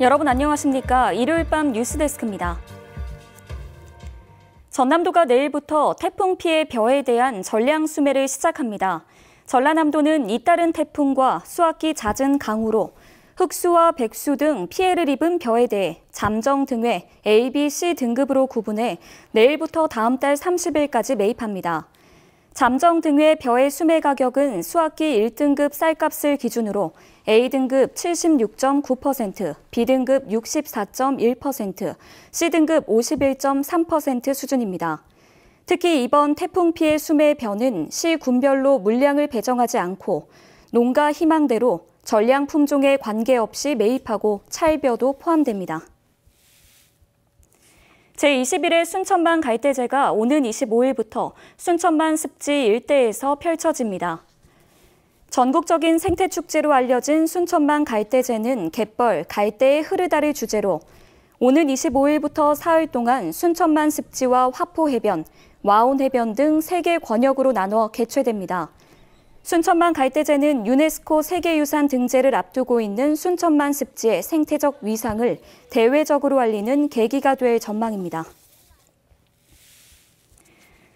여러분 안녕하십니까? 일요일 밤 뉴스데스크입니다. 전남도가 내일부터 태풍 피해 벼에 대한 전량 수매를 시작합니다. 전라남도는 잇따른 태풍과 수확기 잦은 강우로 흑수와 백수 등 피해를 입은 벼에 대해 잠정 등회 A, B, C 등급으로 구분해 내일부터 다음 달 30일까지 매입합니다. 잠정 등회 벼의 수매 가격은 수확기 1등급 쌀값을 기준으로 A등급 76.9%, B등급 64.1%, C등급 51.3% 수준입니다. 특히 이번 태풍 피해 수매 벼는 시 군별로 물량을 배정하지 않고 농가 희망대로 전량 품종에 관계없이 매입하고 찰벼도 포함됩니다. 제21회 순천만 갈대제가 오는 25일부터 순천만 습지 일대에서 펼쳐집니다. 전국적인 생태축제로 알려진 순천만 갈대제는 갯벌, 갈대의 흐르다를 주제로 오는 25일부터 사흘 동안 순천만 습지와 화포해변, 와온해변 등 3개 권역으로 나눠 개최됩니다. 순천만 갈대제는 유네스코 세계유산 등재를 앞두고 있는 순천만 습지의 생태적 위상을 대외적으로 알리는 계기가 될 전망입니다.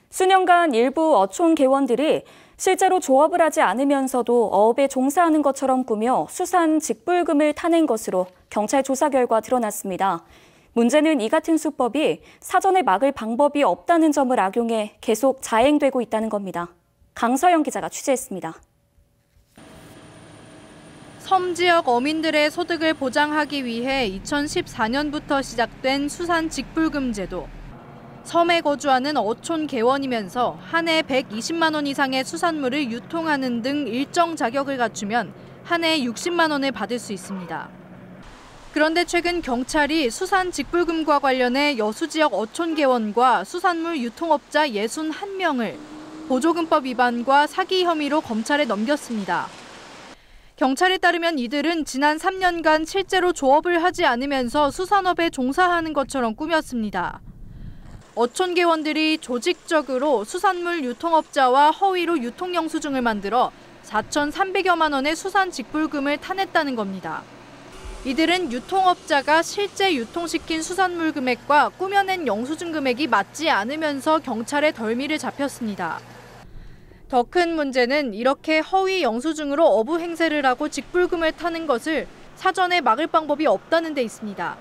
수년간 일부 어촌 개원들이 실제로 조업을 하지 않으면서도 어업에 종사하는 것처럼 꾸며 수산 직불금을 타낸 것으로 경찰 조사 결과 드러났습니다. 문제는 이 같은 수법이 사전에 막을 방법이 없다는 점을 악용해 계속 자행되고 있다는 겁니다. 강서영 기자가 취재했습니다. 섬 지역 어민들의 소득을 보장하기 위해 2014년부터 시작된 수산 직불금 제도. 섬에 거주하는 어촌 개원이면서 한 해 120만 원 이상의 수산물을 유통하는 등 일정 자격을 갖추면 한 해 60만 원을 받을 수 있습니다. 그런데 최근 경찰이 수산 직불금과 관련해 여수 지역 어촌 개원과 수산물 유통업자 61명을 보조금법 위반과 사기 혐의로 검찰에 넘겼습니다. 경찰에 따르면 이들은 지난 3년간 실제로 조업을 하지 않으면서 수산업에 종사하는 것처럼 꾸몄습니다. 어촌 개원들이 조직적으로 수산물 유통업자와 허위로 유통 영수증을 만들어 4,300여만 원의 수산 직불금을 타냈다는 겁니다. 이들은 유통업자가 실제 유통시킨 수산물 금액과 꾸며낸 영수증 금액이 맞지 않으면서 경찰에 덜미를 잡혔습니다. 더 큰 문제는 이렇게 허위 영수증으로 어부 행세를 하고 직불금을 타는 것을 사전에 막을 방법이 없다는 데 있습니다.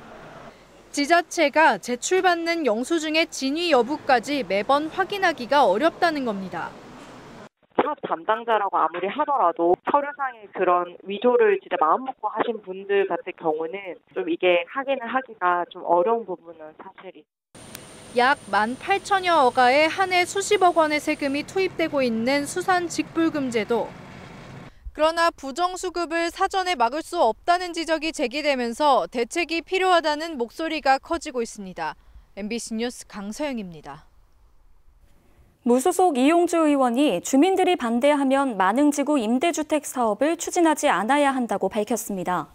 지자체가 제출받는 영수증의 진위 여부까지 매번 확인하기가 어렵다는 겁니다. 사업 담당자라고 아무리 하더라도 서류상의 그런 위조를 진짜 마음먹고 하신 분들 같은 경우는 좀 이게 확인을 하기가 좀 어려운 부분은 사실이죠. 약 18,000여억가의 한 해 수십억 원의 세금이 투입되고 있는 수산 직불금 제도. 그러나 부정수급을 사전에 막을 수 없다는 지적이 제기되면서 대책이 필요하다는 목소리가 커지고 있습니다. MBC 뉴스 강서영입니다. 무소속 이용주 의원이 주민들이 반대하면 만흥지구 임대주택 사업을 추진하지 않아야 한다고 밝혔습니다.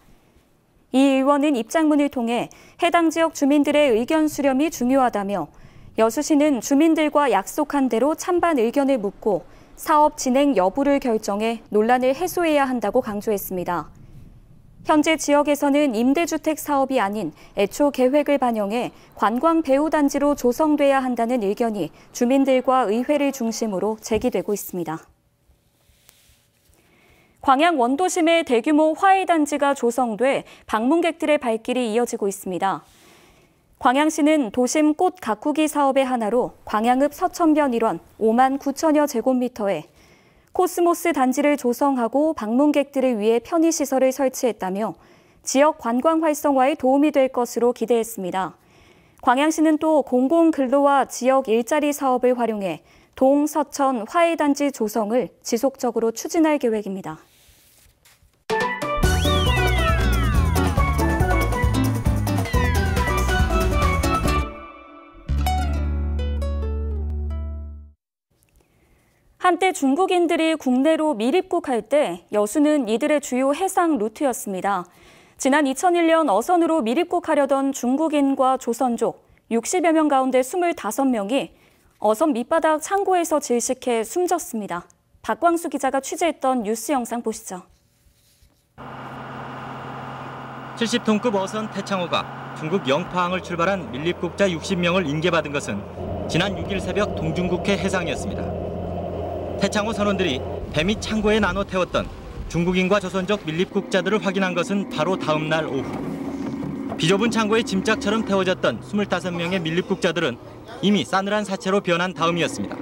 이 의원은 입장문을 통해 해당 지역 주민들의 의견 수렴이 중요하다며 여수시는 주민들과 약속한 대로 찬반 의견을 묻고 사업 진행 여부를 결정해 논란을 해소해야 한다고 강조했습니다. 현재 지역에서는 임대주택 사업이 아닌 애초 계획을 반영해 관광 배후단지로 조성돼야 한다는 의견이 주민들과 의회를 중심으로 제기되고 있습니다. 광양 원도심에 대규모 화훼단지가 조성돼 방문객들의 발길이 이어지고 있습니다. 광양시는 도심 꽃 가꾸기 사업의 하나로 광양읍 서천변 일원 5만 9천여 제곱미터에 코스모스 단지를 조성하고 방문객들을 위해 편의시설을 설치했다며 지역 관광 활성화에 도움이 될 것으로 기대했습니다. 광양시는 또 공공근로와 지역 일자리 사업을 활용해 동, 서천 화훼단지 조성을 지속적으로 추진할 계획입니다. 한때 중국인들이 국내로 밀입국할 때 여수는 이들의 주요 해상 루트였습니다. 지난 2001년 어선으로 밀입국하려던 중국인과 조선족 60여 명 가운데 25명이 어선 밑바닥 창고에서 질식해 숨졌습니다. 박광수 기자가 취재했던 뉴스 영상 보시죠. 70톤급 어선 태창호가 중국 영파항을 출발한 밀립국자 60명을 인계받은 것은 지난 6일 새벽 동중국해 해상이었습니다. 태창호 선원들이 배 및 창고에 나눠 태웠던 중국인과 조선족 밀립국자들을 확인한 것은 바로 다음 날 오후. 비좁은 창고에 짐짝처럼 태워졌던 25명의 밀립국자들은 이미 싸늘한 사체로 변한 다음이었습니다.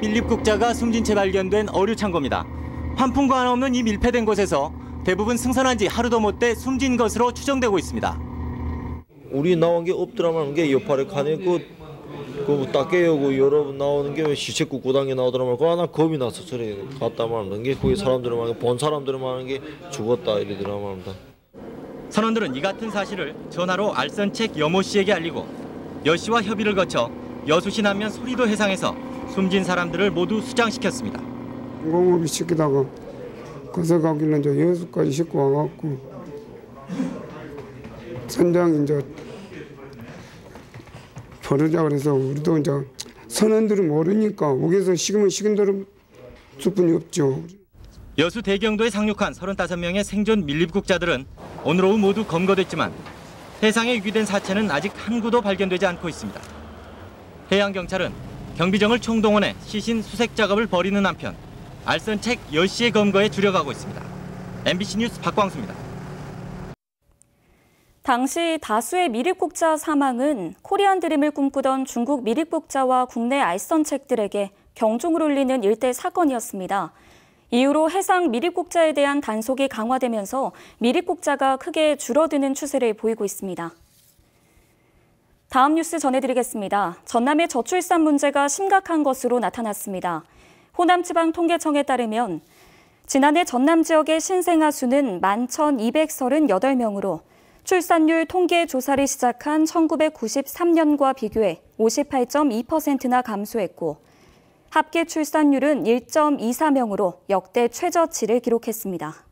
밀립국자가 숨진 채 발견된 어류 창고입니다. 환풍구 하나 없는 이 밀폐된 곳에서 대부분 승선한 지 하루도 못 돼 숨진 것으로 추정되고 있습니다. 우리 나온 게 없더라면 게 옆팔에 칸에 딱 깨우고 여러 분 나오는 게 시체 구구당에 나오더라면 그거 하나 겁이 나서 저래 갔다 말합니다. 이게 거기 사람들은 말하는 본 사람들은 말하는 게 죽었다 이러더라 말합니다. 선원들은 이 같은 사실을 전화로 알선책 여모 씨에게 알리고 여 씨와 협의를 거쳐 여수시 남면 소리도 해상에서 숨진 사람들을 모두 수장시켰습니다. 공업이 시키다가 거기서 가길래 이제 여수까지 싣고 와갖고 선장 이제 버르자 그래서 우리도 이제 선원들은 모르니까 여기서 식으면 식은 대로 수뿐이 없죠. 여수 대경도에 상륙한 35명의 생존 밀립국자들은 오늘 오후 모두 검거됐지만 해상에 유기된 사체는 아직 한 구도 발견되지 않고 있습니다. 해양경찰은 경비정을 총동원해 시신 수색 작업을 벌이는 한편 알선책 여 씨의 검거에 주력하고 있습니다. MBC 뉴스 박광수입니다. 당시 다수의 밀입국자 사망은 코리안 드림을 꿈꾸던 중국 밀입국자와 국내 알선책들에게 경종을 울리는 일대 사건이었습니다. 이후로 해상 밀입국자에 대한 단속이 강화되면서 밀입국자가 크게 줄어드는 추세를 보이고 있습니다. 다음 뉴스 전해드리겠습니다. 전남의 저출산 문제가 심각한 것으로 나타났습니다. 호남지방통계청에 따르면 지난해 전남 지역의 신생아 수는 11,238명으로 출산율 통계 조사를 시작한 1993년과 비교해 58.2%나 감소했고 합계 출산율은 1.24명으로 역대 최저치를 기록했습니다.